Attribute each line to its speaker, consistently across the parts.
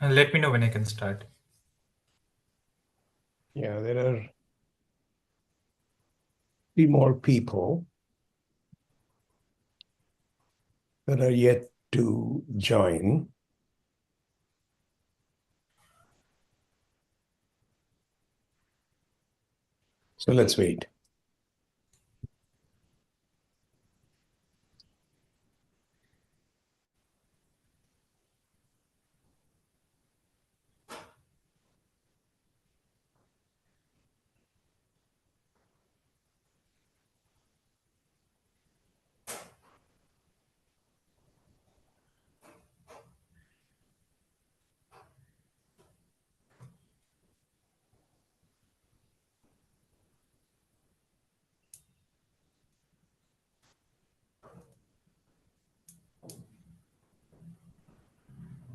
Speaker 1: And let me know when I can start.
Speaker 2: Yeah, there are 3 more people that are yet to join. So let's wait.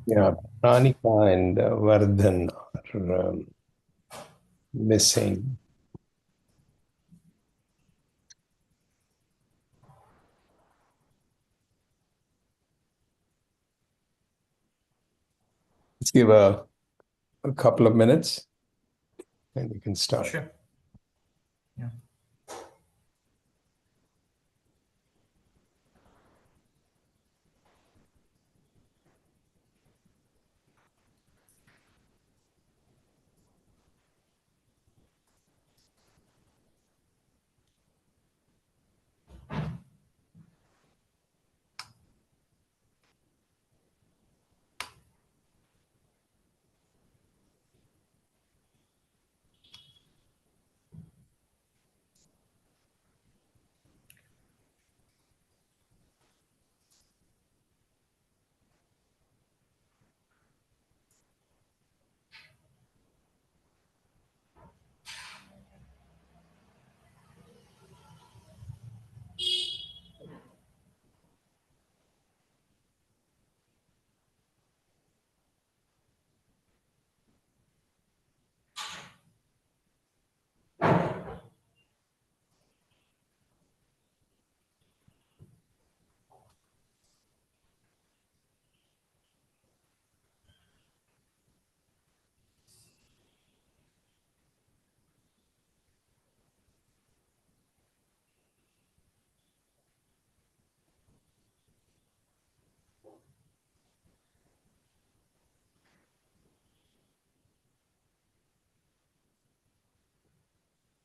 Speaker 2: Yeah, Pranika and Vardhan are missing. Let's give a couple of minutes and we can start.
Speaker 1: Sure. Yeah.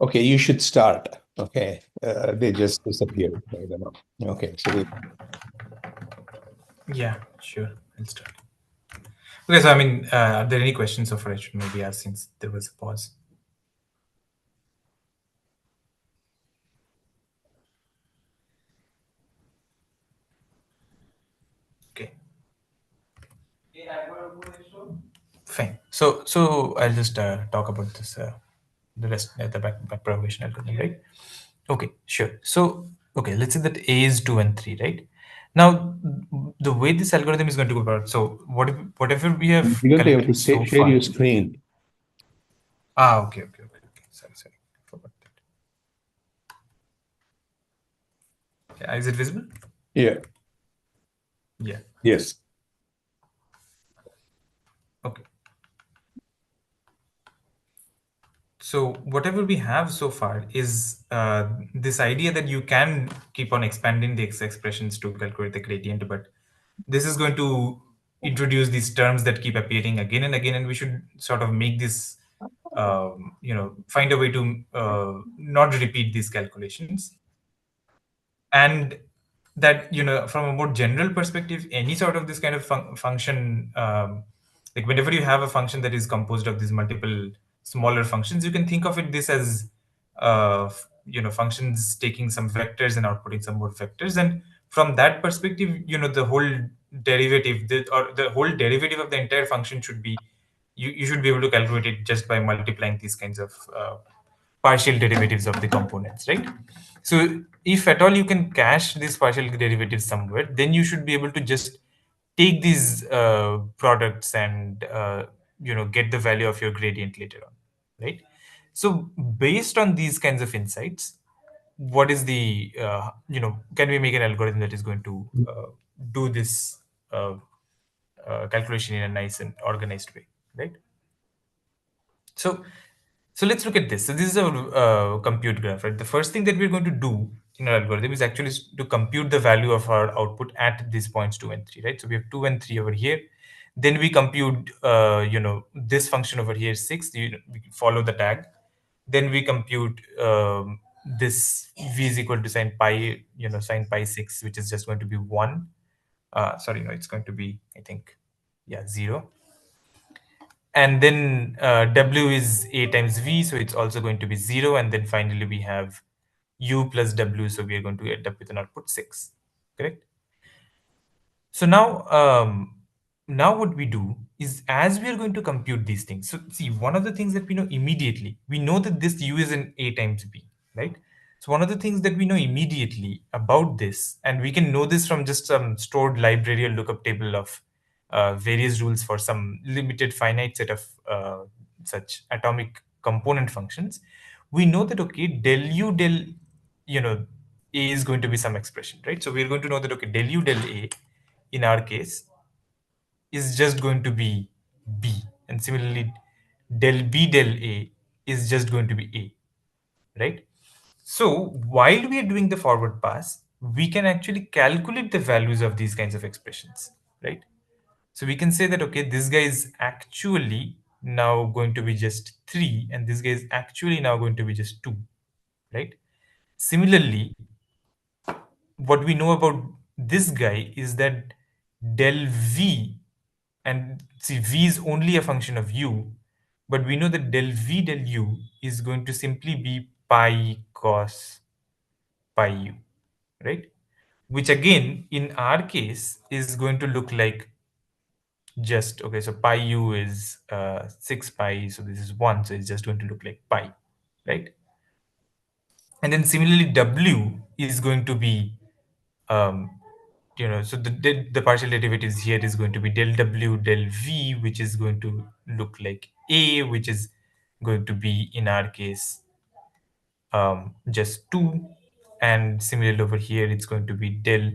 Speaker 2: Okay, you should start. Okay, they just disappeared. I don't know. Okay, so
Speaker 1: Yeah, sure. I'll start. Okay, so I mean, are there any questions so far I should maybe ask since there was a pause? Okay. Fine. So I'll just talk about this, the rest, the back propagation algorithm, right? Okay, sure. So, okay, let's say that A is 2 and 3, right? Now, the way this algorithm is going to go about, so whatever we have
Speaker 2: you're going to have
Speaker 1: collected
Speaker 2: to
Speaker 1: so
Speaker 2: share
Speaker 1: far.
Speaker 2: your screen.
Speaker 1: Okay. Sorry. Forgot that. Yeah, is it visible?
Speaker 2: Yeah.
Speaker 1: Yeah.
Speaker 2: Yes.
Speaker 1: Okay. So whatever we have so far is this idea that you can keep on expanding the expressions to calculate the gradient, but this is going to introduce these terms that keep appearing again and again, and we should sort of make this, find a way to not repeat these calculations. And that, from a more general perspective, any sort of this kind of function, like whenever you have a function that is composed of these multiple smaller functions, you can think of it this as functions taking some vectors and outputting some more vectors. And from that perspective, the whole derivative, or the whole derivative of the entire function should be, you should be able to calculate it just by multiplying these kinds of partial derivatives of the components, right? So if at all you can cache these partial derivatives somewhere, then you should be able to just take these products and get the value of your gradient later on, right? So based on these kinds of insights, what is the can we make an algorithm that is going to do this, calculation in a nice and organized way, right? So, so let's look at this. So this is a compute graph, right? The first thing that we're going to do in our algorithm is actually to compute the value of our output at these points 2 and 3, right? So we have 2 and 3 over here. Then we compute, this function over here 6. We follow the tag. Then we compute this v is equal to sine pi, sine pi 6, which is just going to be 1. Sorry, no, it's going to be, I think, yeah, 0. And then w is a times v, so it's also going to be 0. And then finally we have u plus w, so we are going to end up with an output 6, correct? So now what we do is, as we are going to compute these things, so see, one of the things that we know immediately, we know that this u is an a times b, right? So one of the things that we know immediately about this, and we can know this from just some stored library or lookup table of various rules for some limited finite set of such atomic component functions, we know that, okay, del u del, a is going to be some expression, right? So we're going to know that, okay, del u del a in our case is just going to be b, and similarly del b del a is just going to be a, right? So while we are doing the forward pass, we can actually calculate the values of these kinds of expressions, right? So we can say that, okay, this guy is actually now going to be just 3, and this guy is actually now going to be just 2, right? Similarly, what we know about this guy is that del v, and see, v is only a function of u, but we know that del v del u is going to simply be pi cos pi u, right? Which again, in our case, is going to look like just, okay, so pi u is 6 pi, so this is 1, so it's just going to look like pi, right? And then similarly, w is going to be, um, so the partial derivatives here is going to be del w del v, which is going to look like a, which is going to be, in our case, just 2. And similarly over here, it's going to be del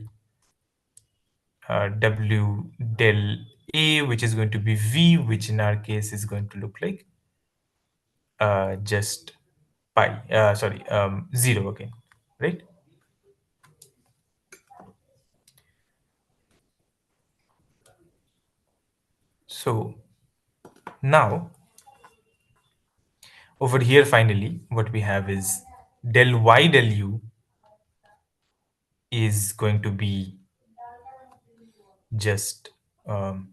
Speaker 1: w del a, which is going to be v, which in our case is going to look like just pi, 0 again, right? So now over here, finally, what we have is del y del u is going to be just 1.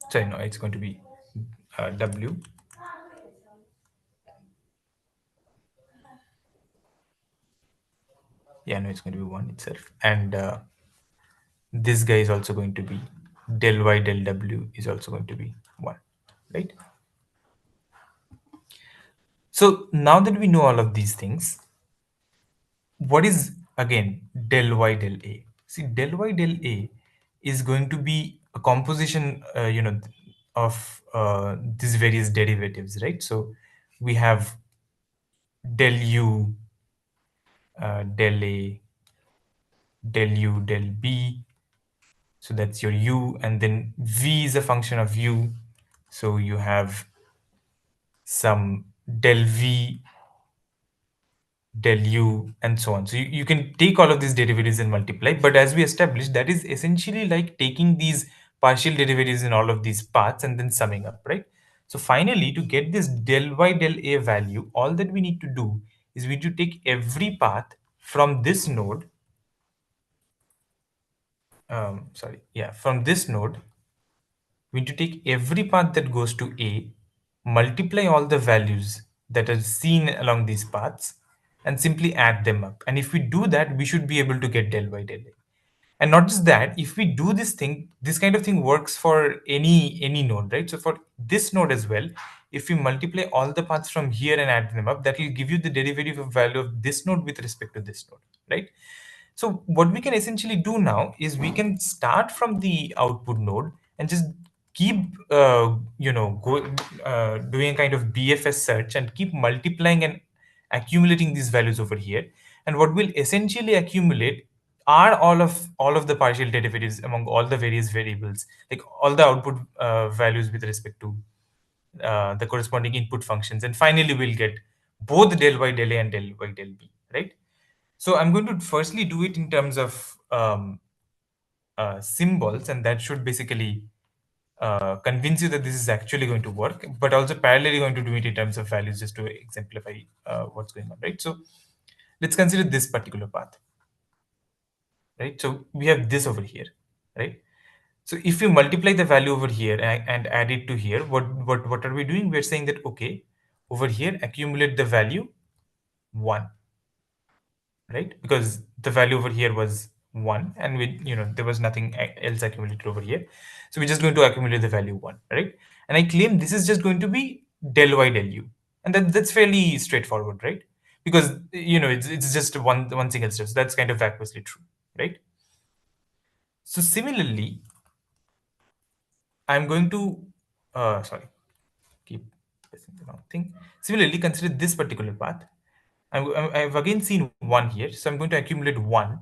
Speaker 1: Sorry, no, it's going to be w. Yeah, no, it's going to be 1 itself. And this guy is also going to be del y del w is also going to be 1, right? So now that we know all of these things, what is again del y del a? See, del y del a is going to be a composition, of these various derivatives, right? So we have del u, del a, del u del b. So that's your u, and then v is a function of u. So you have some del v del u, and so on. So you can take all of these derivatives and multiply. But as we established, that is essentially like taking these partial derivatives in all of these paths and then summing up, right? So finally, to get this del y del a value, all that we need to do is we need to take every path from this node. From this node, we need to take every path that goes to A, multiply all the values that are seen along these paths, and simply add them up. And if we do that, we should be able to get del y del A. And not just that, if we do this thing, this kind of thing works for any node, right? So for this node as well, if we multiply all the paths from here and add them up, that will give you the derivative of value of this node with respect to this node, right? So what we can essentially do now is we can start from the output node and just keep doing a kind of BFS search and keep multiplying and accumulating these values over here. And what will essentially accumulate are all of the partial derivatives among all the various variables, like all the output values with respect to the corresponding input functions, and finally we'll get both del y del a and del y del b, right? So I'm going to firstly do it in terms of symbols, and that should basically convince you that this is actually going to work, but also parallelly going to do it in terms of values just to exemplify what's going on, right? So let's consider this particular path, right? So we have this over here, right? So if we multiply the value over here and add it to here, what are we doing? We're saying that, okay, over here accumulate the value 1, right? Because the value over here was 1, and there was nothing else accumulated over here. So we're just going to accumulate the value 1, right? And I claim this is just going to be del y del u. And that's fairly straightforward, right? Because it's just one single step. So that's kind of vacuously true, right? So similarly, I'm going to sorry, keep pressing the wrong thing. Similarly, consider this particular path. I've again seen 1 here, so I'm going to accumulate 1,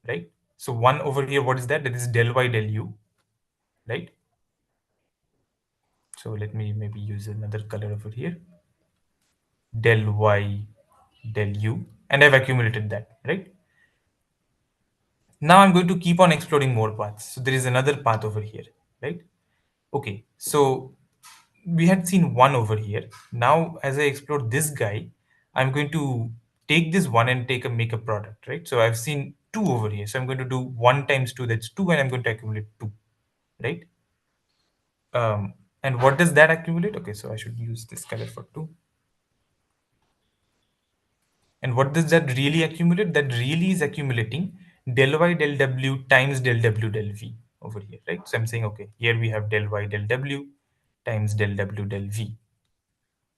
Speaker 1: right? So 1 over here, what is that? That is del y del u, right? So let me maybe use another color over here, del y del u, and I've accumulated that, right? Now I'm going to keep on exploring more paths. So there is another path over here, right? Okay, so we had seen 1 over here. Now, as I explore this guy, I'm going to take this 1 and make a product, right? So I've seen 2 over here. So I'm going to do 1 times 2, that's 2, and I'm going to accumulate 2, right? And what does that accumulate? Okay, so I should use this color for 2. And what does that really accumulate? That really is accumulating del y del w times del w del v over here, right? So I'm saying, okay, here we have del y del w times del w del v,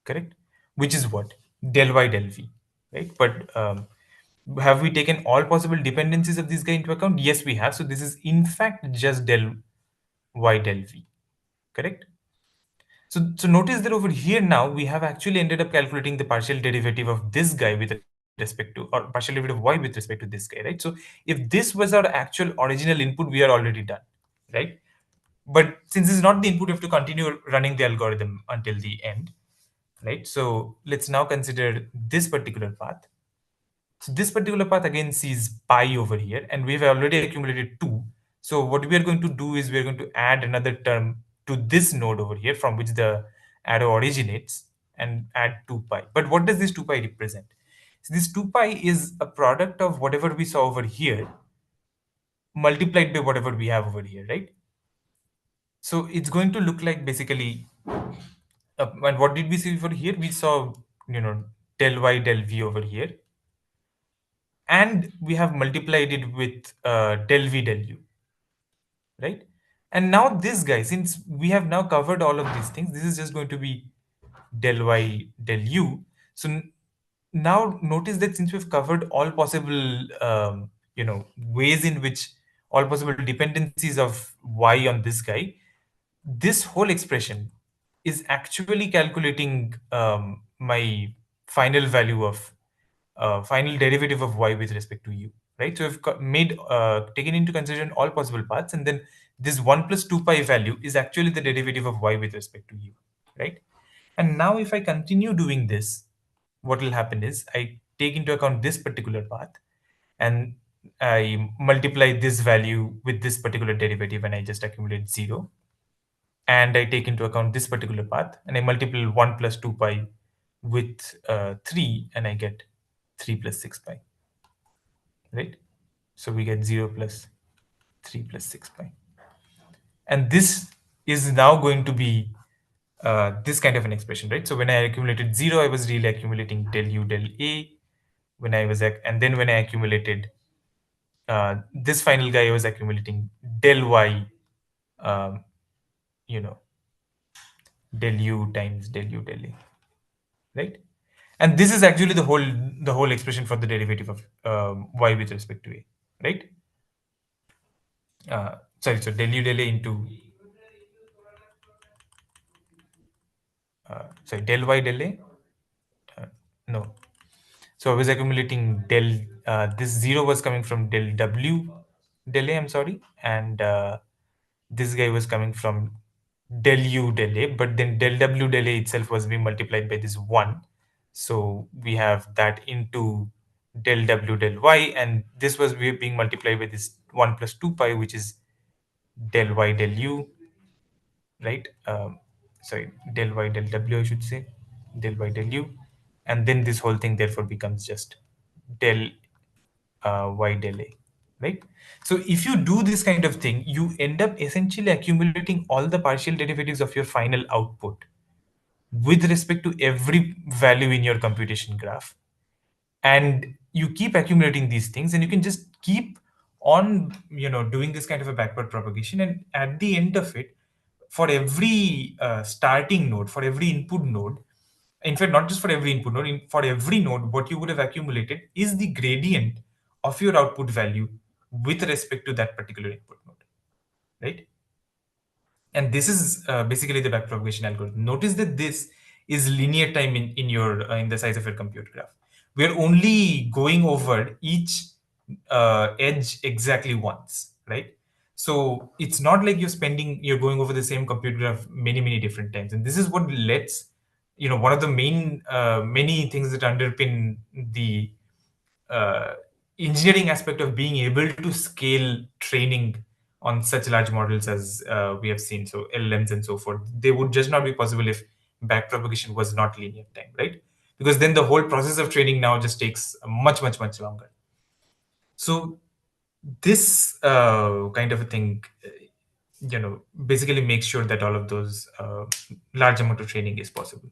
Speaker 1: correct? Which is what? Del y del v, right? But have we taken all possible dependencies of this guy into account? Yes, we have. So this is in fact just del y del v, correct? So notice that over here now we have actually ended up calculating the partial derivative of this guy with respect to, or partial derivative of y with respect to this guy, right? So if this was our actual original input, we are already done, right? But since this is not the input, we have to continue running the algorithm until the end, right? So let's now consider this particular path. So this particular path again sees pi over here, and we've already accumulated 2. So what we are going to do is we're going to add another term to this node over here from which the arrow originates, and add 2 pi. But what does this 2 pi represent? So this 2 pi is a product of whatever we saw over here multiplied by whatever we have over here, right? So it's going to look like basically, and what did we see over here? We saw, del y del v over here, and we have multiplied it with del v del u, right? And now this guy, since we have now covered all of these things, this is just going to be del y del u. So now notice that since we've covered all possible ways in which all possible dependencies of y on this guy, this whole expression is actually calculating my final value of final derivative of y with respect to u, right? So we've made taken into consideration all possible paths, and then this 1 plus 2 pi value is actually the derivative of y with respect to u, right? And now if I continue doing this, what will happen is I take into account this particular path, and I multiply this value with this particular derivative, and I just accumulate 0. And I take into account this particular path, and I multiply 1 plus 2 pi with 3, and I get 3 plus 6 pi, right? So we get 0 plus 3 plus 6 pi. And this is now going to be this kind of an expression, right? So when I accumulated 0, I was really accumulating del u del a. And then when I accumulated this final guy, I was accumulating del y, um, you know, del u times del u del a, right? And this is actually the whole expression for the derivative of y with respect to a, right? Sorry, so del u del a into sorry, del y del a. No. So I was accumulating this 0 was coming from del W del A, I'm sorry, and this guy was coming from del U del A, but then del W del A itself was being multiplied by this 1. So we have that into del W del Y, and this was being multiplied by this 1 plus 2 pi, which is del Y del U, right? Sorry, del Y del W, I should say, del Y del U. And then this whole thing therefore becomes just del Y del A, right? So if you do this kind of thing, you end up essentially accumulating all the partial derivatives of your final output with respect to every value in your computation graph. And you keep accumulating these things, and you can just keep on, doing this kind of a backward propagation. And at the end of it, for every starting node, for every input node, in fact, not just for every input node, for every node, what you would have accumulated is the gradient of your output value with respect to that particular input node, right? And this is basically the backpropagation algorithm. Notice that this is linear time in your in the size of your compute graph. We're only going over each edge exactly once, right? So it's not like you're going over the same compute graph many different times. And this is what lets, one of the main many things that underpin the uh, engineering aspect of being able to scale training on such large models as we have seen, so LLMs and so forth. They would just not be possible if backpropagation was not linear time, right? Because then the whole process of training now just takes much longer. So this kind of a thing, basically makes sure that all of those large amount of training is possible.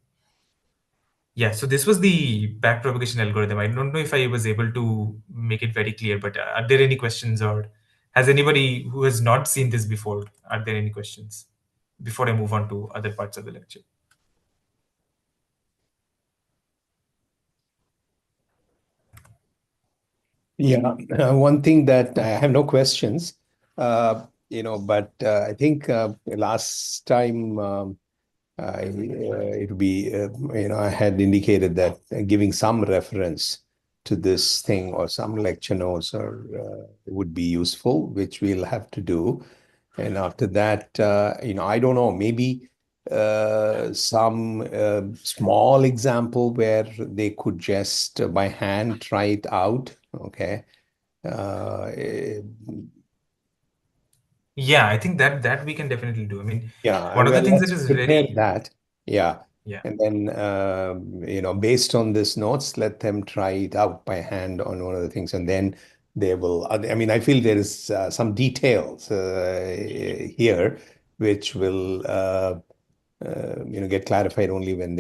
Speaker 1: Yeah, so this was the backpropagation algorithm. I don't know if I was able to make it very clear, but are there any questions, or has anybody who has not seen this before, are there any questions before I move on to other parts of the lecture?
Speaker 2: Yeah, one thing that I have no questions, but I think last time it would be, I had indicated that giving some reference to this thing or some lecture notes or would be useful, which we'll have to do. And after that, I don't know, maybe some small example where they could just by hand try it out. Okay. Eh,
Speaker 1: Yeah, I think that we can definitely do. I mean,
Speaker 2: yeah,
Speaker 1: one of the
Speaker 2: well,
Speaker 1: things that
Speaker 2: let's
Speaker 1: is
Speaker 2: prepare
Speaker 1: very,
Speaker 2: that. Yeah.
Speaker 1: yeah,
Speaker 2: And then, based on this notes, let them try it out by hand on one of the things. And then they will, I mean, I feel there is some details here which will, get clarified only when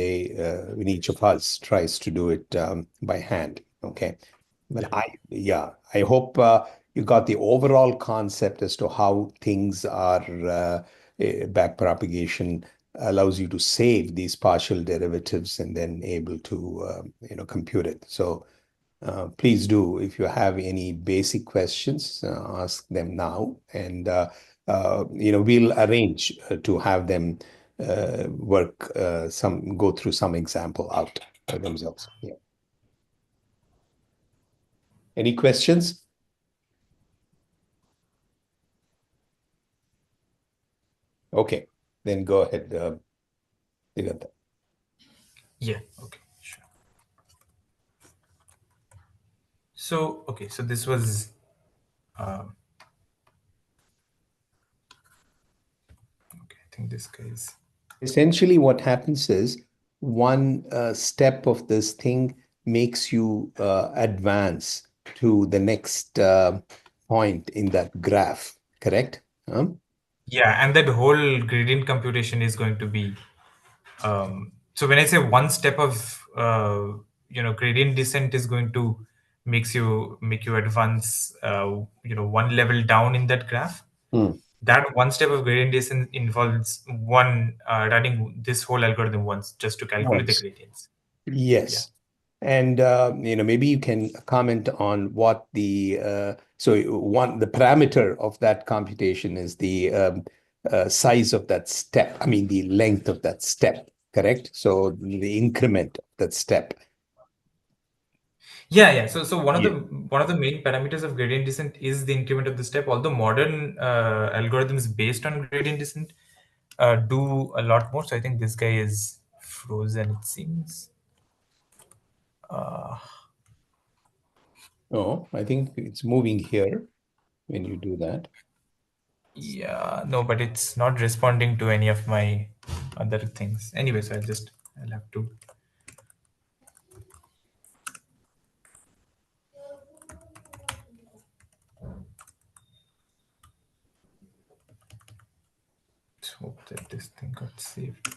Speaker 2: when each of us tries to do it by hand. Okay. Well,
Speaker 1: yeah.
Speaker 2: I hope you got the overall concept as to how things are back propagation allows you to save these partial derivatives and then able to compute it. So please do, if you have any basic questions, ask them now, and we'll arrange to have them go through some example out themselves. Yeah. Any questions? Okay, then go ahead, Diganta.
Speaker 1: Yeah, okay, sure. So, okay, so this was, um, okay, I think this guy is,
Speaker 2: Essentially, what happens is one step of this thing makes you advance to the next point in that graph, correct?
Speaker 1: yeah, and that whole gradient computation is going to be, so when I say one step of gradient descent is going to make you advance one level down in that graph,
Speaker 2: Hmm.
Speaker 1: that one step of gradient descent involves one running this whole algorithm once just to calculate the
Speaker 2: Once.
Speaker 1: gradients. Yeah.
Speaker 2: Yes. And maybe you can comment on what the parameter of that computation is the size of that step. I mean, the length of that step, correct? So the increment of that step.
Speaker 1: Yeah. So
Speaker 2: Yeah.
Speaker 1: one of the main parameters of gradient descent is the increment of the step. Although modern algorithms based on gradient descent do a lot more. So I think this guy is frozen. It seems. Uh,
Speaker 2: Oh, I think it's moving here when you do that.
Speaker 1: yeah. No, but it's not responding to any of my other things. Anyway, so I'll have to. Hope that this thing got saved.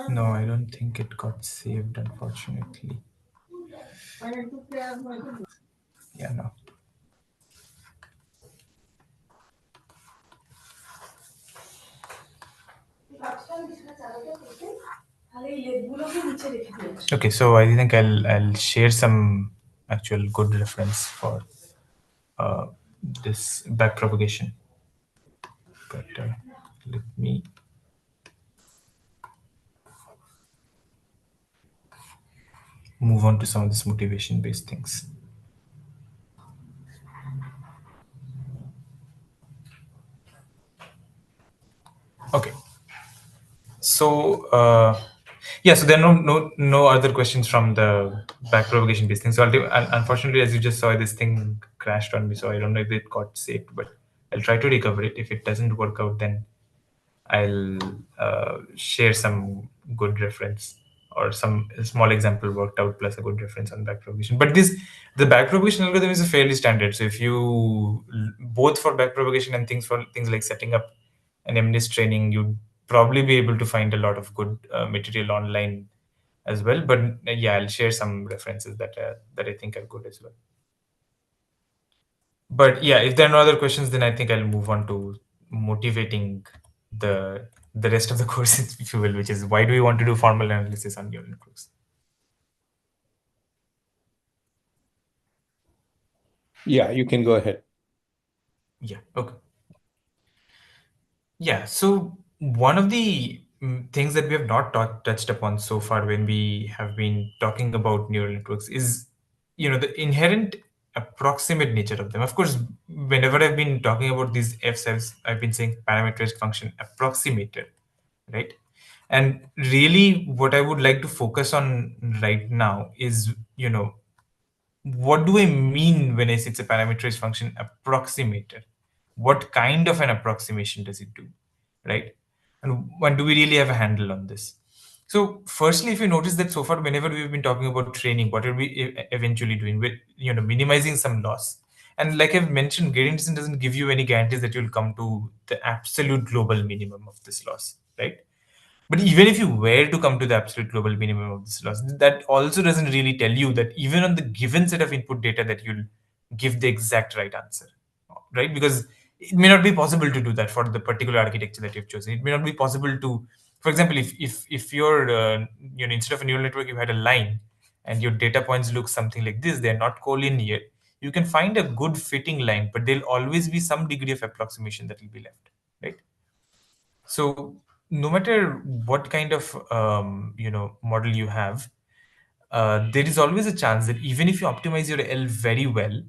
Speaker 1: No, I don't think it got saved, unfortunately. Yeah, no. Okay, so I think I'll share some actual good reference for uh, this backpropagation. But let me move on to some of this motivation-based things. Okay, so yeah, so there are no other questions from the backpropagation based thing. So unfortunately, as you just saw, this thing crashed on me, so I don't know if it got saved, but I'll try to recover it. If it doesn't work out, then I'll share some good reference or some small example worked out plus a good reference on backpropagation. But the backpropagation algorithm is a fairly standard. So if you both for backpropagation and things like setting up an MNIST training, you'd probably be able to find a lot of good material online as well. But yeah, I'll share some references that I think are good as well. But yeah, if there are no other questions, then I think I'll move on to motivating the the rest of the course, if you will, which is why do we want to do formal analysis on neural networks?
Speaker 2: Yeah, you can go ahead.
Speaker 1: Yeah. Okay. Yeah. So one of the things that we have not touched upon so far when we have been talking about neural networks is, the inherent approximate nature of them. Of course, whenever I've been talking about these f-cells, I've been saying parameterized function approximated, right? And really, what I would like to focus on right now is, what do I mean when I say it's a parameterized function approximated? What kind of an approximation does it do, right? And when do we really have a handle on this? So, firstly, if you notice that so far, whenever we've been talking about training, what are we eventually doing? We're, minimizing some loss. And like I've mentioned, gradient descent doesn't give you any guarantees that you'll come to the absolute global minimum of this loss, right? But even if you were to come to the absolute global minimum of this loss, that also doesn't really tell you that even on the given set of input data that you'll give the exact right answer, right? Because it may not be possible to do that for the particular architecture that you've chosen. It may not be possible to, for example, if you're, instead of a neural network, you had a line and your data points look something like this, they're not collinear. You can find a good fitting line, but there'll always be some degree of approximation that will be left, right? So no matter what kind of model you have, there is always a chance that even if you optimize your L very well,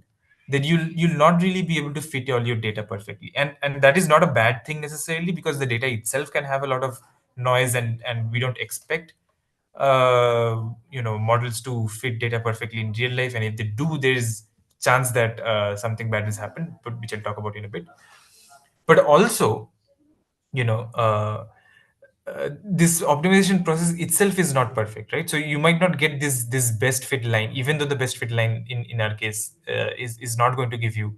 Speaker 1: that you'll not really be able to fit all your data perfectly. And that is not a bad thing necessarily, because the data itself can have a lot of noise, and we don't expect models to fit data perfectly in real life. And if they do, there is chance that something bad has happened, but which I'll talk about in a bit. But also, you know uh, this optimization process itself is not perfect, right? So you might not get this best fit line, even though the best fit line in our case is not going to give you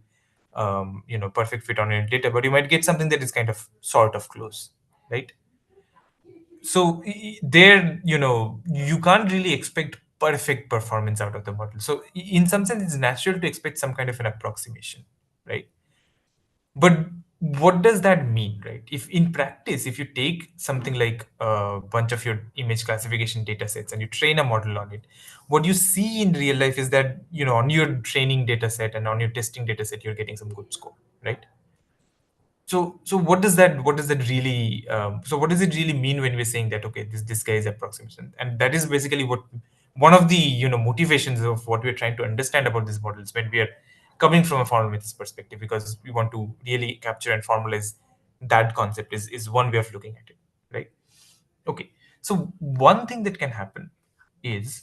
Speaker 1: perfect fit on your data, but you might get something that is kind of sort of close, right? So there, you can't really expect perfect performance out of the model. So in some sense, it's natural to expect some kind of an approximation, right? But what does that mean, right? If in practice, if you take something like a bunch of your image classification data sets and you train a model on it, what you see in real life is that, on your training data set and on your testing data set, you're getting some good score, right? So what does that really what does it really mean when we're saying that, okay, this guy is approximation? And that is basically what one of the motivations of what we're trying to understand about these models when we are coming from a formal methods perspective, because we want to really capture and formalize that concept is one way of looking at it, right? Okay, so one thing that can happen is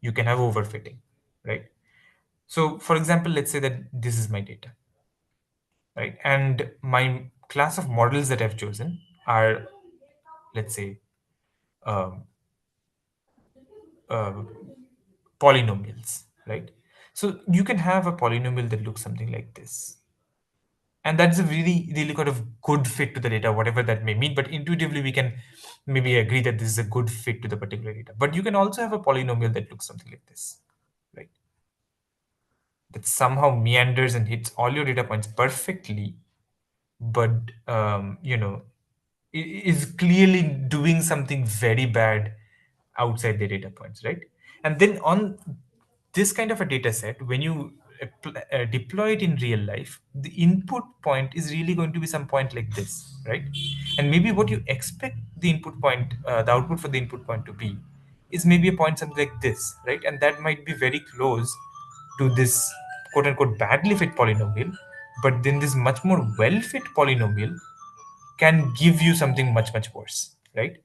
Speaker 1: you can have overfitting, right? So for example, let's say that this is my data, right? And my class of models that I've chosen are, let's say, um, uh, polynomials, right? So you can have a polynomial that looks something like this. And that's a really, really kind of good fit to the data, whatever that may mean. But intuitively, we can maybe agree that this is a good fit to the particular data. But you can also have a polynomial that looks something like this, right? That somehow meanders and hits all your data points perfectly, but is clearly doing something very bad outside the data points, right? And then on this kind of a data set, when you deploy it in real life, the input point is really going to be some point like this, right? And maybe what you expect the input point, the output for the input point to be, is maybe a point something like this, right? And that might be very close to this quote unquote badly fit polynomial, but then this much more well fit polynomial can give you something much, much worse, right?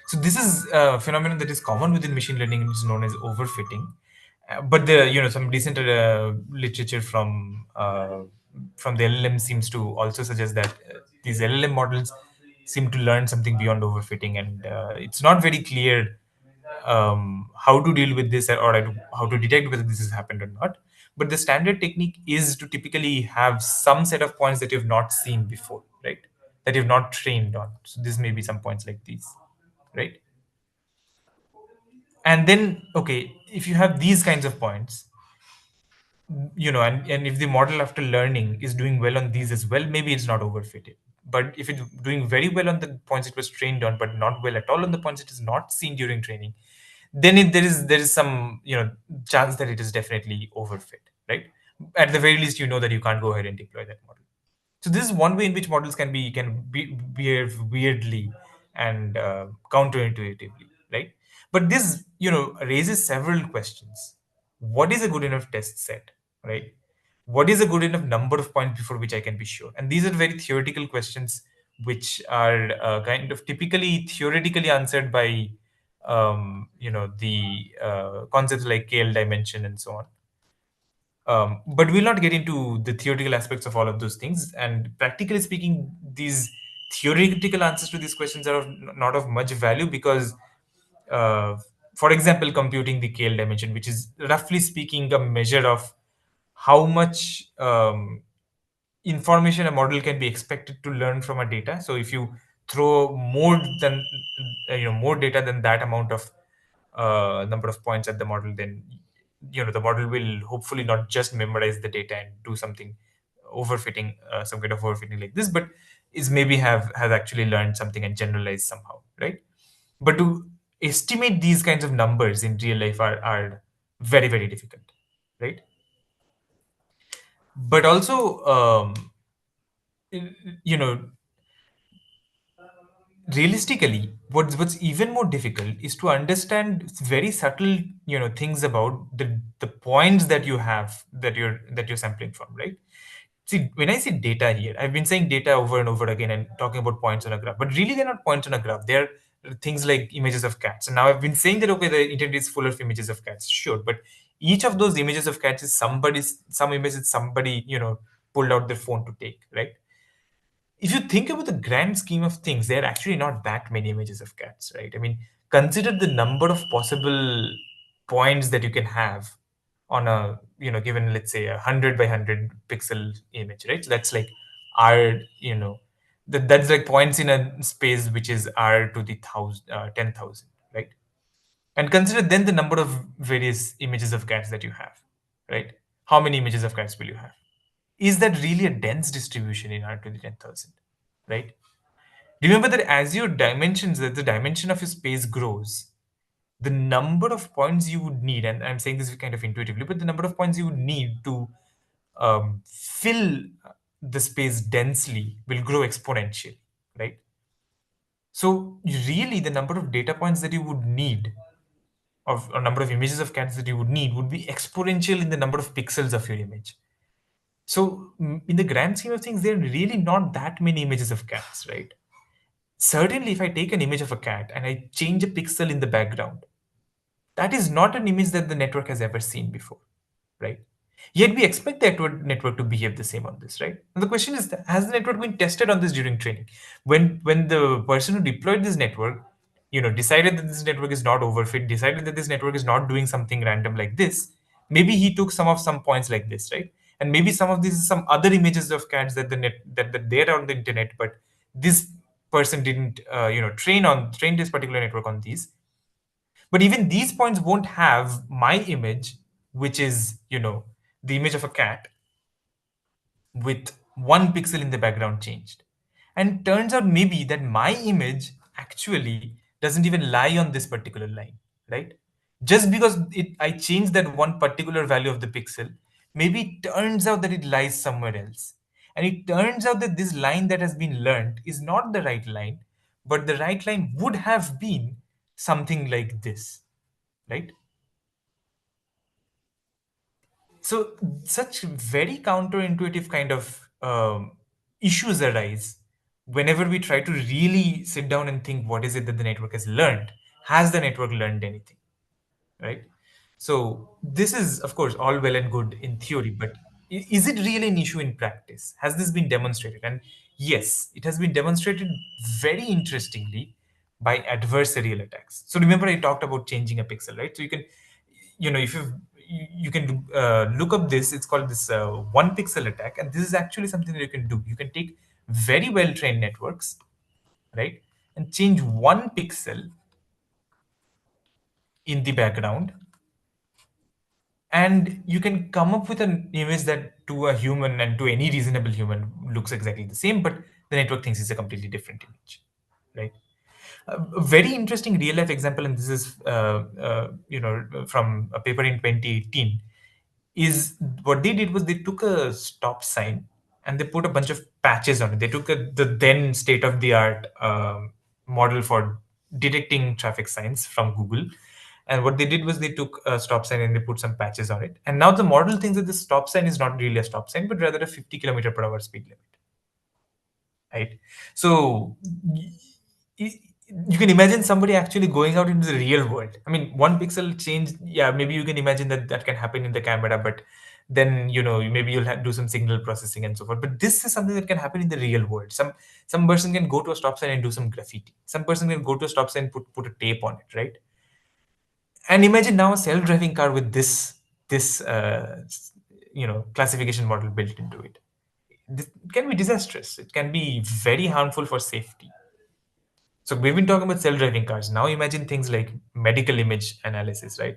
Speaker 1: So this is a phenomenon that is common within machine learning, which is known as overfitting. But the some recent literature from the LLM seems to also suggest that these LLM models seem to learn something beyond overfitting, and it's not very clear how to deal with this, or how to detect whether this has happened or not. But the standard technique is to typically have some set of points that you've not seen before, right? That you've not trained on. So this may be some points like these, right? And then, okay, if you have these kinds of points, and if the model after learning is doing well on these as well, maybe it's not overfitted. But if it's doing very well on the points it was trained on, but not well at all on the points it is not seen during training, then there is some chance that it is definitely overfit, right? At the very least, you know that you can't go ahead and deploy that model. So this is one way in which models can behave weirdly and counterintuitively, right? But this raises several questions. What is a good enough test set, right? What is a good enough number of points before which I can be sure? And these are very theoretical questions, which are kind of typically theoretically answered by the concepts like KL dimension and so on. But we'll not get into the theoretical aspects of all of those things. And practically speaking, these theoretical answers to these questions are not of much value because, uh, for example, computing the KL dimension, which is roughly speaking a measure of how much information a model can be expected to learn from a data. So if you throw more data than that amount of number of points at the model, then the model will hopefully not just memorize the data and do something overfitting, some kind of overfitting like this, but is maybe has actually learned something and generalized somehow, right? But to estimate these kinds of numbers in real life are very, very difficult, right? But also, you know realistically, what's even more difficult is to understand very subtle things about the points that you have, that you're sampling from, right? See, when I say data here, I've been saying data over and over again and talking about points on a graph, but really they're not points on a graph. They're things like images of cats. And now I've been saying that, okay, the internet is full of images of cats, sure, but each of those images of cats is some image that somebody pulled out their phone to take, right? If you think about the grand scheme of things, there are actually not that many images of cats, right? I mean, consider the number of possible points that you can have on a given, let's say, 100 by 100 pixel image, right? So that's like r, that's like points in a space which is r to the 10,000, right? And consider then the number of various images of cats that you have, right? How many images of cats will you have? is that really a dense distribution in R to the 10,000, right? Remember that as your dimensions, that the dimension of your space grows, the number of points you would need, and I'm saying this kind of intuitively, but the number of points you would need to fill the space densely will grow exponentially, right? So really, the number of data points that you would need, of a number of images of cats that you would need, would be exponential in the number of pixels of your image. So in the grand scheme of things, there are really not that many images of cats, right? Certainly, if I take an image of a cat and I change a pixel in the background, that is not an image that the network has ever seen before, right? Yet we expect the network to behave the same on this, right? And the question is, has the network been tested on this during training? When the person who deployed this network, decided that this network is not overfit, decided that this network is not doing something random like this, maybe he took some points like this, right? And maybe some of these is some other images of cats that they're on the internet, but this person didn't train this particular network on these. But even these points won't have my image, which is, the image of a cat with one pixel in the background changed. And turns out maybe that my image actually doesn't even lie on this particular line, right? Just because I changed that one particular value of the pixel, maybe it turns out that it lies somewhere else. And it turns out that this line that has been learned is not the right line, but the right line would have been something like this, right? So such very counterintuitive kind of issues arise whenever we try to really sit down and think, what is it that the network has learned? Has the network learned anything, right? So this is, of course, all well and good in theory, but is it really an issue in practice? Has this been demonstrated? And yes, it has been demonstrated very interestingly by adversarial attacks. So remember, I talked about changing a pixel, right? So you can, if you can look up this. It's called this one pixel attack, and this is actually something that you can do. You can take very well trained networks, right, and change one pixel in the background, and you can come up with an image that to a human and to any reasonable human looks exactly the same, but the network thinks it's a completely different image, right? A very interesting real life example, and this is from a paper in 2018, is what they did was they took a stop sign and they put a bunch of patches on it. They took the then state of the art model for detecting traffic signs from Google. And what they did was they took a stop sign and they put some patches on it. And now the model thinks that the stop sign is not really a stop sign, but rather a 50 kilometer per hour speed limit, right? So you can imagine somebody actually going out into the real world. I mean, one pixel change, yeah, maybe you can imagine that that can happen in the camera, but then maybe you'll do some signal processing and so forth. But this is something that can happen in the real world. Some person can go to a stop sign and do some graffiti. Some person can go to a stop sign and put a tape on it, right? And imagine now a self-driving car with this classification model built into it. It can be disastrous. It can be very harmful for safety. So we've been talking about self-driving cars. Now imagine things like medical image analysis, right?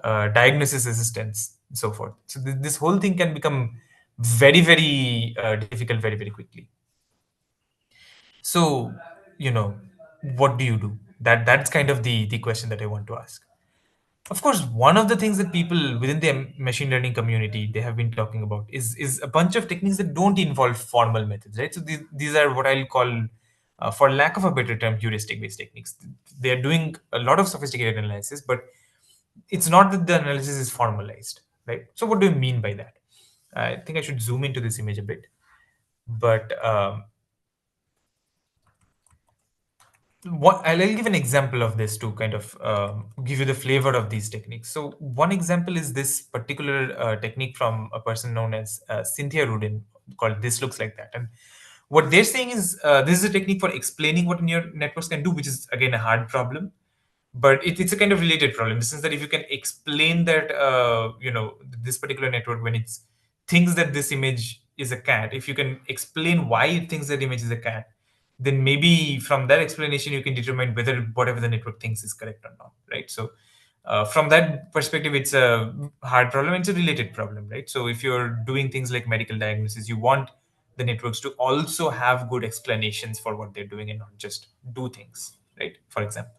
Speaker 1: Diagnosis assistance, and so forth. So this whole thing can become very, very difficult very, very quickly. So, you know, what do you do? That's kind of the question that I want to ask. Of course, one of the things that people within the machine learning community they have been talking about is a bunch of techniques that don't involve formal methods, right? So these are what I'll call, for lack of a better term, heuristic-based techniques. They are doing a lot of sophisticated analysis, but it's not that the analysis is formalized, right? So what do you mean by that? I think I should zoom into this image a bit, but I'll give an example of this to kind of give you the flavor of these techniques. So one example is this particular technique from a person known as Cynthia Rudin, called "This Looks Like That." And what they're saying is this is a technique for explaining what neural networks can do, which is again a hard problem, but it's a kind of related problem in the sense that if you can explain that this particular network, when it thinks that this image is a cat, if you can explain why it thinks that image is a cat, then maybe from that explanation you can determine whether whatever the network thinks is correct or not, right? So From that perspective, it's a hard problem. It's a related problem, right? So if you're doing things like medical diagnosis, you want the networks to also have good explanations for what they're doing and not just do things, right? For example.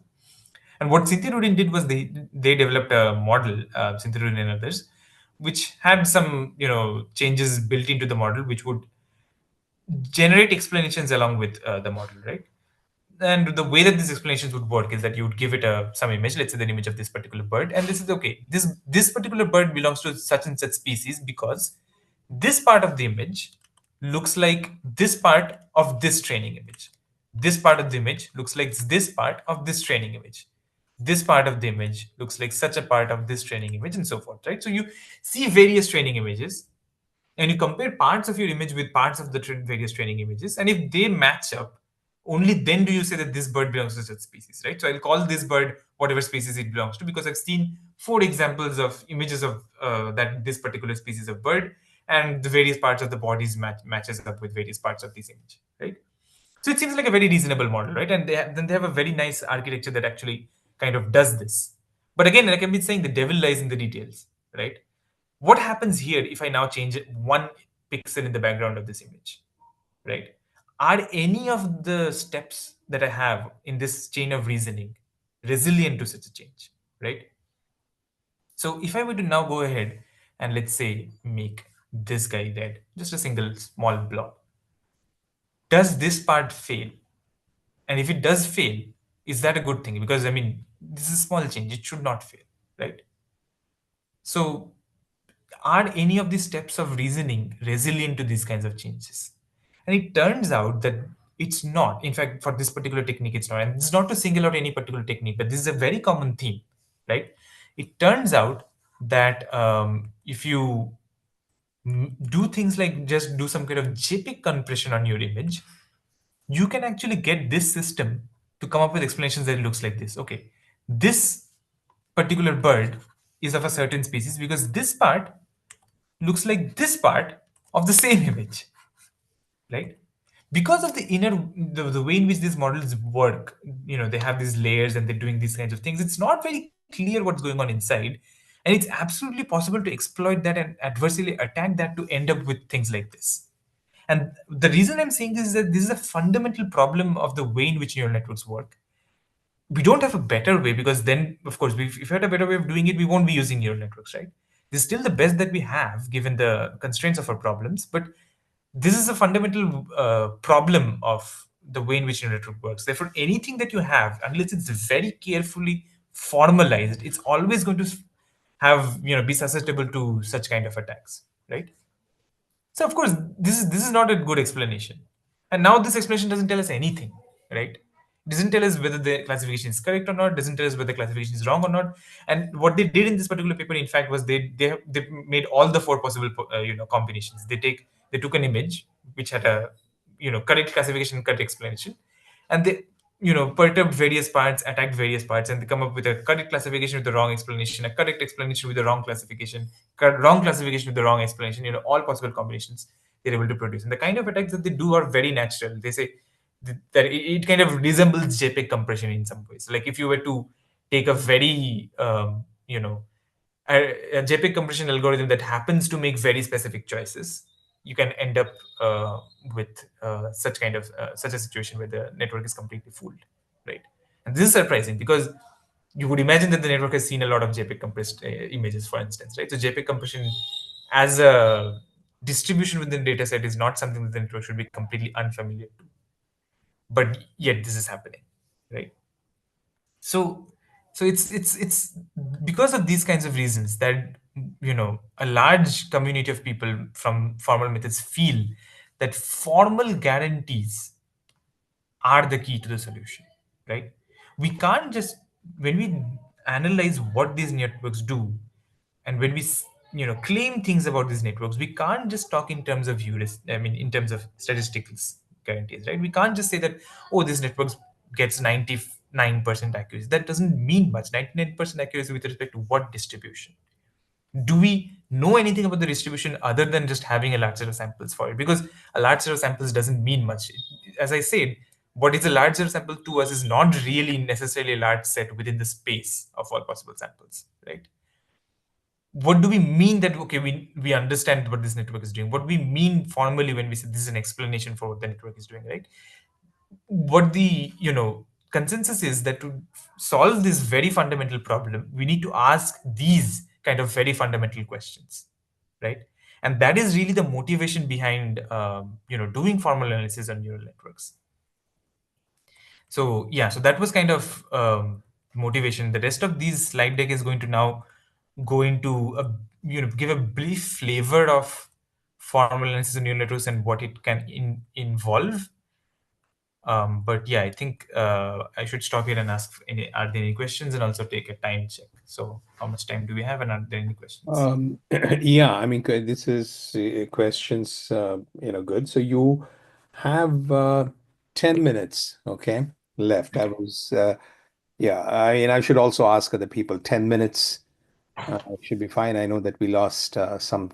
Speaker 1: And what Cynthia Rudin did was they developed a model, Cynthia Rudin and others, which had some changes built into the model, which would generate explanations along with the model, right? And the way that these explanations would work is that you would give it some image, let's say the image of this particular bird, and this is okay. This particular bird belongs to such and such species because this part of the image looks like this part of this training image. This part of the image looks like this part of this training image. This part of the image looks like such a part of this training image, and so forth, right? So you see various training images and you compare parts of your image with parts of the various training images, and if they match up, only then do you say that this bird belongs to such species, right? So I'll call this bird whatever species it belongs to because I've seen 4 examples of images of that this particular species of bird, and the various parts of the bodies matches up with various parts of this image, right? So it seems like a very reasonable model, right? And then they have a very nice architecture that actually kind of does this. But again, like I've been saying, the devil lies in the details, right? What happens here if I now change one pixel in the background of this image, right? Are any of the steps that I have in this chain of reasoning resilient to such a change, right? So if I were to now go ahead and let's say make this guy red, just a single small blob, does this part fail? And if it does fail, is that a good thing? Because I mean, this is a small change, it should not fail, right? So are any of these steps of reasoning resilient to these kinds of changes? And it turns out that it's not. In fact, for this particular technique, it's not. And it's not to single out any particular technique, but this is a very common theme, right? It turns out that if you do things like just do some kind of JPEG compression on your image, you can actually get this system to come up with explanations that it looks like this. Okay, this particular bird is of a certain species because this part looks like this part of the same image, right? Because of the the way in which these models work, they have these layers and they're doing these kinds of things. It's not very clear what's going on inside, and it's absolutely possible to exploit that and adversely attack that to end up with things like this. And the reason I'm saying this is that this is a fundamental problem of the way in which neural networks work. We don't have a better way because then, of course, if we had a better way of doing it, we won't be using neural networks, right? This is still the best that we have given the constraints of our problems, but this is a fundamental problem of the way in which neural network works. Therefore, anything that you have, unless it's very carefully formalized, it's always going to have be susceptible to such kind of attacks, right? So of course, this is not a good explanation. And now this explanation doesn't tell us anything, right? It doesn't tell us whether the classification is correct or not, doesn't tell us whether the classification is wrong or not. And what they did in this particular paper, in fact, was they made all the 4 possible combinations. They took an image which had a correct classification, correct explanation, and they perturbed various parts, attacked various parts, and they come up with a correct classification with the wrong explanation, a correct explanation with the wrong classification, wrong classification with the wrong explanation, all possible combinations they're able to produce. And the kind of attacks that they do are very natural. They say that it kind of resembles JPEG compression in some ways. Like if you were to take a very a JPEG compression algorithm that happens to make very specific choices, you can end up with such a situation where the network is completely fooled, right? And this is surprising because you would imagine that the network has seen a lot of JPEG compressed images, for instance, right? So JPEG compression as a distribution within the data set is not something that the network should be completely unfamiliar to, but yet this is happening, right? So so it's because of these kinds of reasons that a large community of people from formal methods feel that formal guarantees are the key to the solution, right? We can't just, when we analyze what these networks do, and when we claim things about these networks, we can't just talk in terms of in terms of statistics guarantees, right? We can't just say that, oh, this network gets 99% accuracy. That doesn't mean much. 99% accuracy with respect to what distribution? Do we know anything about the distribution other than just having a large set of samples for it? Because a large set of samples doesn't mean much. As I said, what is a larger sample to us is not really necessarily a large set within the space of all possible samples, right? What do we mean that, okay, we understand what this network is doing? What do we mean formally when we say this is an explanation for what the network is doing, right? What the consensus is that to solve this very fundamental problem, we need to ask these kind of very fundamental questions, right? And that is really the motivation behind doing formal analysis on neural networks. So yeah, so that was kind of motivation. The rest of these slide deck is going to now go into give a brief flavor of formal analysis of neural networks and what it can involve. But yeah, I think I should stop here and ask, are there any questions, and also take a time check. So how much time do we have, and are there any questions?
Speaker 2: Yeah, I mean, this is questions, good. So you have 10 minutes, okay, left. I
Speaker 1: Okay.
Speaker 2: was, yeah, I mean, I should also ask other people, 10 minutes should be fine. I know that we lost some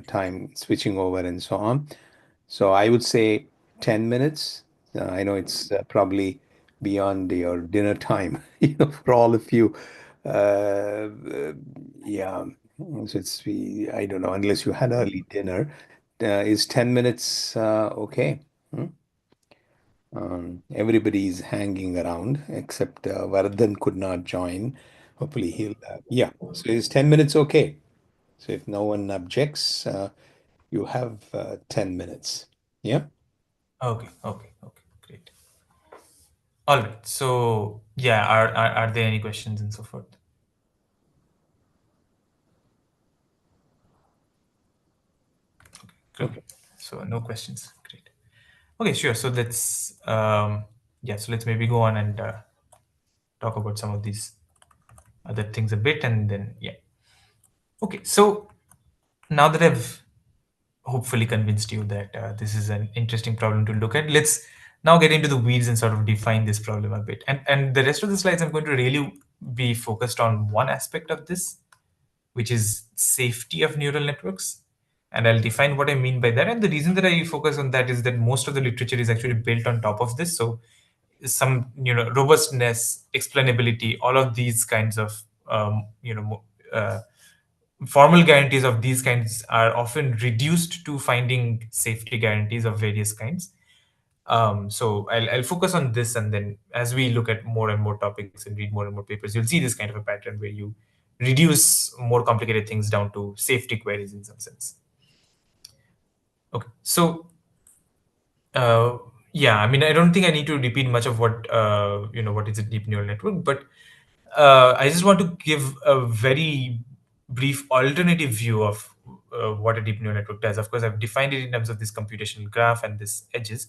Speaker 2: time switching over and so on. So I would say 10 minutes. I know it's probably beyond your dinner time, for all of you. Uh, yeah. So I don't know, unless you had early dinner. Is 10 minutes okay? Hmm? Everybody's hanging around except Vardhan could not join. Hopefully he'll, yeah. So is 10 minutes okay? So if no one objects, you have 10 minutes. Yeah.
Speaker 1: Okay, okay, okay, great. All right. So yeah, are there any questions and so forth? Cool.
Speaker 2: Okay.
Speaker 1: So no questions. Great. Okay, sure. So let's yeah. So let's maybe go on and talk about some of these other things a bit, and then yeah. Okay. So now that I've hopefully convinced you that this is an interesting problem to look at, let's now get into the weeds and sort of define this problem a bit. And the rest of the slides, I'm going to really be focused on one aspect of this, which is safety of neural networks. And I'll define what I mean by that. And the reason that I focus on that is that most of the literature is actually built on top of this. So some robustness, explainability, all of these kinds of formal guarantees of these kinds are often reduced to finding safety guarantees of various kinds. So I'll focus on this, and then as we look at more and more topics and read more and more papers, you'll see this kind of a pattern where you reduce more complicated things down to safety queries in some sense. Okay, so uh, yeah, I mean, I don't think I need to repeat much of what what is a deep neural network, but I just want to give a very brief alternative view of what a deep neural network does. Of course, I've defined it in terms of this computational graph and this edges,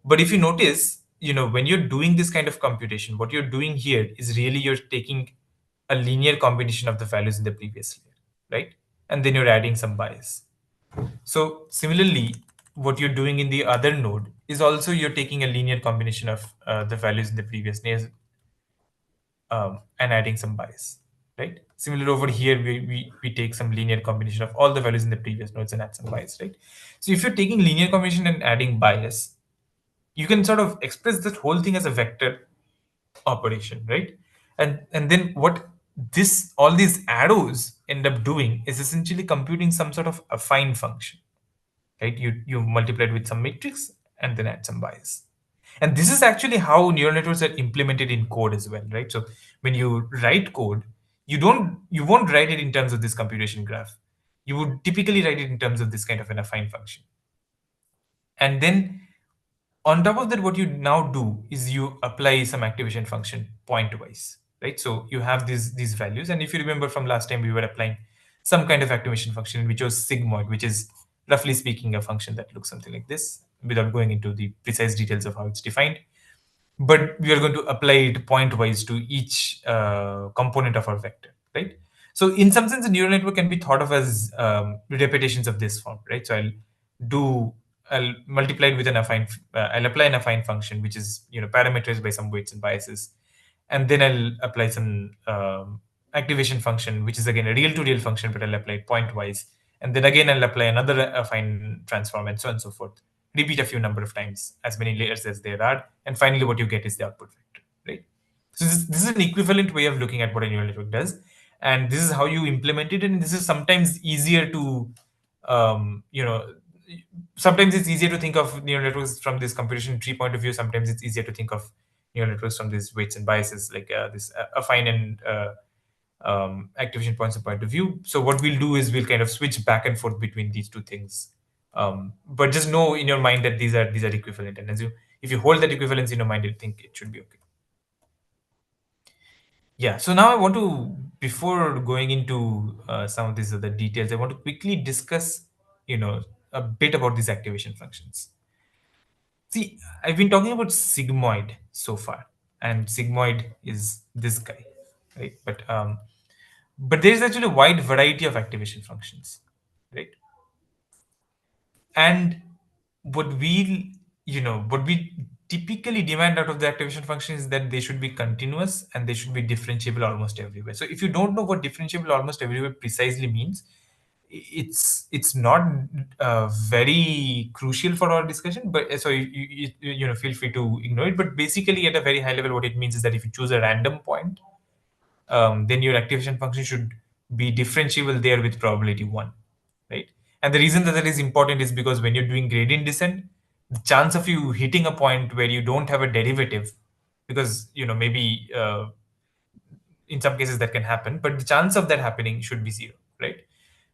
Speaker 1: but if you notice, when you're doing this kind of computation, what you're doing here is really you're taking a linear combination of the values in the previous layer, right? And then you're adding some bias. So similarly, what you're doing in the other node is also you're taking a linear combination of the values in the previous layers, and adding some bias, right? Similar over here, we take some linear combination of all the values in the previous nodes and add some bias, right? So if you're taking linear combination and adding bias, you can sort of express that whole thing as a vector operation, right? And then what this all these arrows end up doing is essentially computing some sort of affine function, right? You multiply it with some matrix and then add some bias. And this is actually how neural networks are implemented in code as well, right? So when you write code, you won't write it in terms of this computation graph. You would typically write it in terms of this kind of an affine function. And then on top of that, what you now do is you apply some activation function pointwise, right? So you have these values, and if you remember from last time, we were applying some kind of activation function which was sigmoid, which is roughly speaking a function that looks something like this, without going into the precise details of how it's defined. But we are going to apply it pointwise to each component of our vector, right? So in some sense, a neural network can be thought of as repetitions of this form, right? So do I'll multiply it with an affine. I'll apply an affine function, which is parameterized by some weights and biases, and then I'll apply some activation function, which is again a real-to-real function, but I'll apply it pointwise, and then again I'll apply another affine transform, and so on and so forth, repeat a few number of times, as many layers as there are, and finally what you get is the output vector, right? So this is an equivalent way of looking at what a neural network does, and this is how you implement it. And this is sometimes easier to, you know, sometimes it's easier to think of neural networks from this computation tree point of view. Sometimes it's easier to think of neural networks from these weights and biases, like this affine and activation points of point of view. So what we'll do is we'll kind of switch back and forth between these two things. But just know in your mind that these are equivalent, and as you if you hold that equivalence in your mind, you think it should be okay. Yeah. So now I want to, before going into some of these other details, I want to quickly discuss, you know, a bit about these activation functions. See, I've been talking about sigmoid so far, and sigmoid is this guy, right? But there is actually a wide variety of activation functions, right? And what we typically demand out of the activation function is that they should be continuous and they should be differentiable almost everywhere. So if you don't know what differentiable almost everywhere precisely means, it's not very crucial for our discussion, but so feel free to ignore it. But basically at a very high level, what it means is that if you choose a random point, then your activation function should be differentiable there with probability 1, right? And the reason that that is important is because when you're doing gradient descent, the chance of you hitting a point where you don't have a derivative, because maybe in some cases that can happen, but the chance of that happening should be 0, right?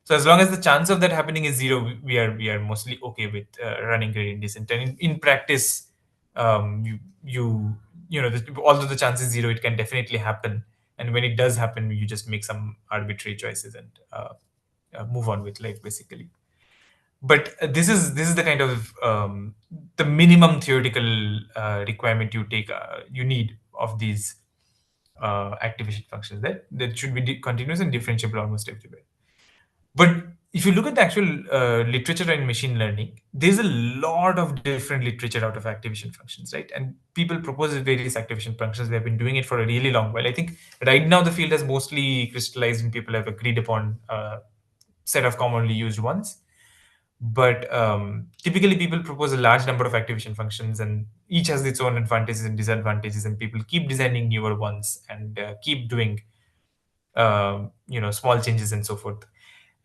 Speaker 1: So as long as the chance of that happening is 0, we are mostly okay with running gradient descent. And in practice, although the chance is 0, it can definitely happen. And when it does happen, you just make some arbitrary choices and move on with life, basically. But this is the kind of the minimum theoretical requirement you need of these activation functions, that should be continuous and differentiable almost everywhere. But if you look at the actual literature in machine learning, there's a lot of different literature out of activation functions, right? And people propose various activation functions. They've been doing it for a really long while. I think right now the field has mostly crystallized and people have agreed upon a set of commonly used ones. But typically people propose a large number of activation functions, and each has its own advantages and disadvantages, and people keep designing newer ones and keep doing small changes and so forth.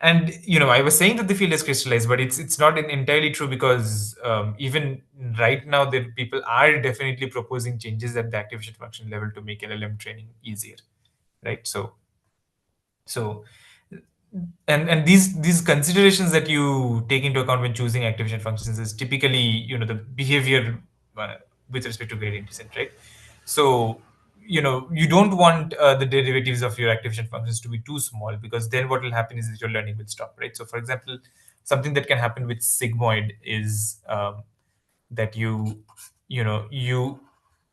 Speaker 1: And I was saying that the field is crystallized, but it's not entirely true, because even right now there people are definitely proposing changes at the activation function level to make LLM training easier, right? So and these considerations that you take into account when choosing activation functions is typically the behavior uh, with respect to gradient descent, right? So you don't want the derivatives of your activation functions to be too small, because then what will happen is that your learning will stop, right? So for example, something that can happen with sigmoid is that you know you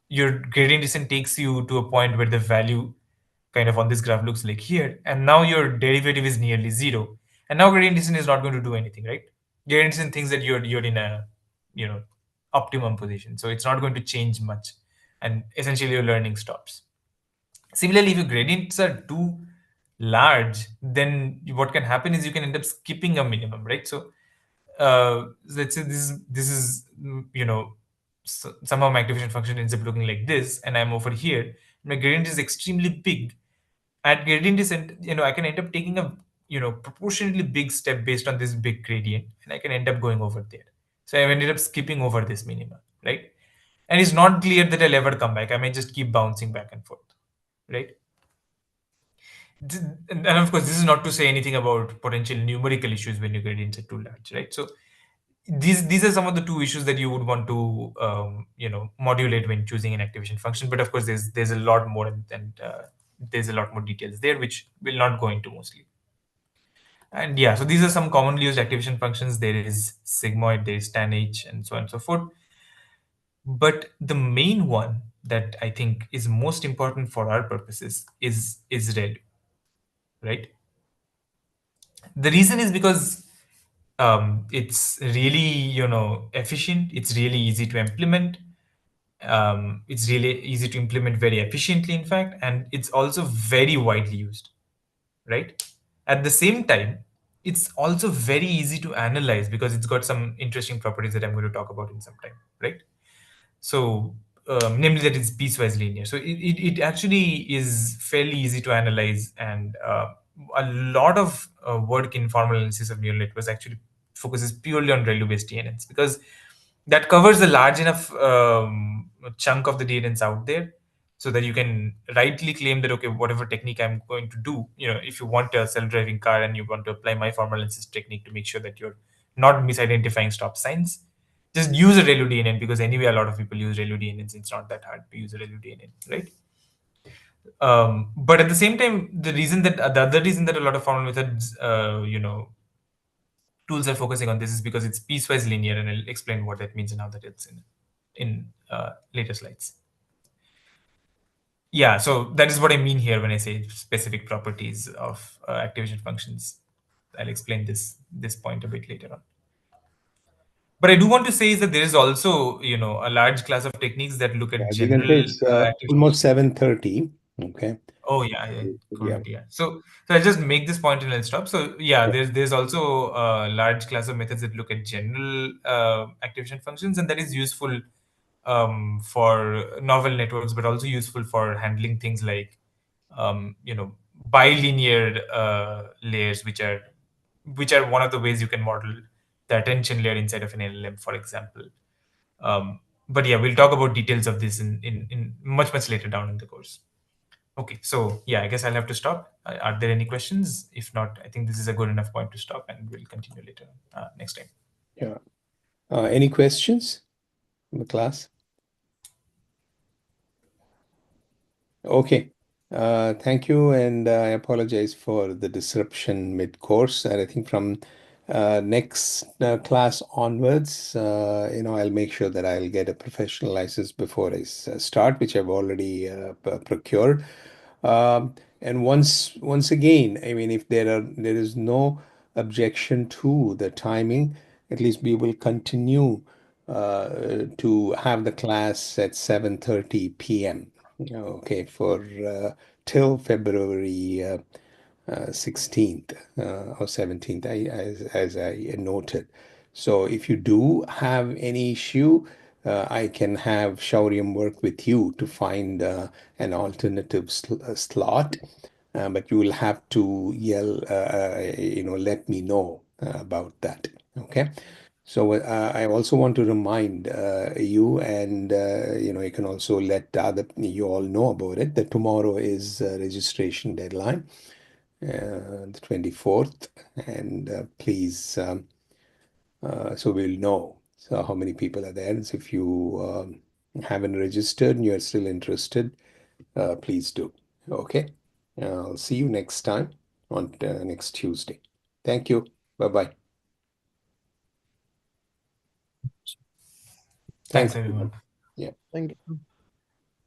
Speaker 1: your gradient descent takes you to a point where the value kind of on this graph looks like here, and now your derivative is nearly 0, and now gradient descent is not going to do anything, right? Gradient descent thinks that you're in a you know optimum position, so it's not going to change much, and essentially your learning stops. Similarly, if your gradients are too large, then what can happen is you can end up skipping a minimum, right? So let's say this is somehow my activation function ends up looking like this, and I'm over here. My gradient is extremely big. At gradient descent, I can end up taking a proportionately big step based on this big gradient, and I can end up going over there. So I've ended up skipping over this minima, right? And it's not clear that I'll ever come back. I may just keep bouncing back and forth, right? And of course, this is not to say anything about potential numerical issues when your gradients are too large, right? So these are some of the two issues that you would want to modulate when choosing an activation function. But of course, there's a lot more, and there's a lot more details there, which we'll not go into mostly. And yeah, so these are some commonly used activation functions. There is sigmoid, there is tanh, and so on and so forth. But the main one that I think is most important for our purposes is red, right? The reason is because it's really efficient. It's really easy to implement. It's really easy to implement very efficiently, in fact, and it's also very widely used, right? At the same time, it's also very easy to analyze because it's got some interesting properties that I'm going to talk about in some time, right? So, namely that it's piecewise linear. So it actually is fairly easy to analyze, and a lot of work in formal analysis of neural networks actually focuses purely on ReLU-based DNNs because that covers a large enough chunk of the DNNs out there, so that you can rightly claim that, okay, whatever technique I'm going to do, if you want a self-driving car and you want to apply my formal analysis technique to make sure that you're not misidentifying stop signs, just use a ReLU DNN, because anyway a lot of people use ReLU DNNs. It's not that hard to use a ReLU DNN, right? But at the same time, the other reason that a lot of formal methods, tools are focusing on this is because it's piecewise linear, and I'll explain what that means and how that is in later slides. Yeah, so that is what I mean here when I say specific properties of activation functions. I'll explain this point a bit later on. But I do want to say is that there is also, a large class of techniques that look at
Speaker 2: As you can say,
Speaker 1: general
Speaker 2: it's
Speaker 1: activation.
Speaker 2: almost 7:30. Okay.
Speaker 1: Oh yeah, yeah,
Speaker 2: Yeah.
Speaker 1: correct. Yeah. So I'll just make this point and I'll stop. So yeah,
Speaker 2: Yeah.
Speaker 1: there's also a large class of methods that look at general activation functions, and that is useful for novel networks, but also useful for handling things like um, you know bilinear layers, which are one of the ways you can model the attention layer inside of an LLM, for example. But yeah, we'll talk about details of this in much later down in the course. Okay, so yeah, I guess I'll have to stop. Are there any questions? If not, I think this is a good enough point to stop, and we'll continue later next time.
Speaker 2: Yeah. Any questions from the class? Okay. Thank you, and I apologize for the disruption mid-course. And I think from next class onwards, I'll make sure that I'll get a professional license before I start, which I've already procured. And once again, I mean, if there is no objection to the timing, at least we will continue to have the class at 7:30 p.m. Okay, for till February 16th or 17th, as I noted. So if you do have any issue, I can have Shauriam work with you to find an alternative slot, but you will have to let me know about that. Okay. So I also want to remind you, and you can also let you all know about it, that tomorrow is registration deadline, the 24th, and please, so we'll know so how many people are there. And so if you haven't registered and you're still interested, please do. Okay. I'll see you next time on next Tuesday. Thank you. Bye-bye.
Speaker 1: Thanks,
Speaker 2: Thanks,
Speaker 1: everyone.
Speaker 2: everyone. Yeah.
Speaker 3: Thank you.